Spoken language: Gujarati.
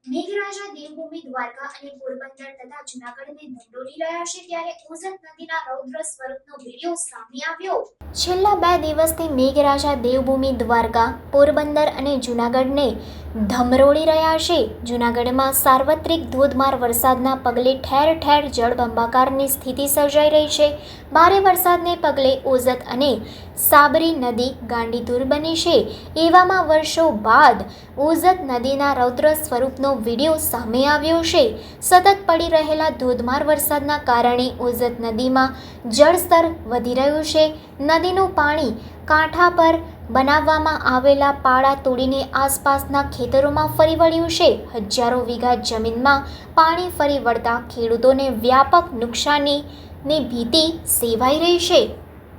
મેઘરાજા દેવભૂમિ દ્વારકા અને પોરબંદર તથા જૂનાગઢને ધંડોળી રહ્યા છે, ત્યારે ઓઝત નદીના રૌદ્ર સ્વરૂપનો વિડીયો સામે આવ્યો। છેલ્લા 2 દિવસથી મેઘરાજા દેવભૂમિ દ્વારકા, પોરબંદર અને જૂનાગઢને ધમરોળી રહ્યા છે। જૂનાગઢમાં સાર્વત્રિક ધોધમાર વરસાદના પગલે ઠેર ઠેર જળબંબાકારની સ્થિતિ સર્જાઈ રહી છે। ભારે વરસાદને પગલે ઓઝત અને સાબરી નદી ગાંડીતુર બની છે। એવામાં વર્ષો બાદ ઓઝત નદીના રૌદ્ર સ્વરૂપનો વિડીયો સામે આવ્યો છે। સતત પડી રહેલા ધોધમાર વરસાદના કારણે ઓઝત નદીમાં જળસ્તર વધી રહ્યું છે। નદીનું પાણી કાંઠા પર બનાવવામાં આવેલા પાળા તોડીને આસપાસના ખેતરોમાં ફરી વળ્યું છે। હજારો વીઘા જમીનમાં પાણી ફરી વળતા ખેડૂતોને વ્યાપક નુકસાનીની ભીતિ સેવાઈ રહી છે।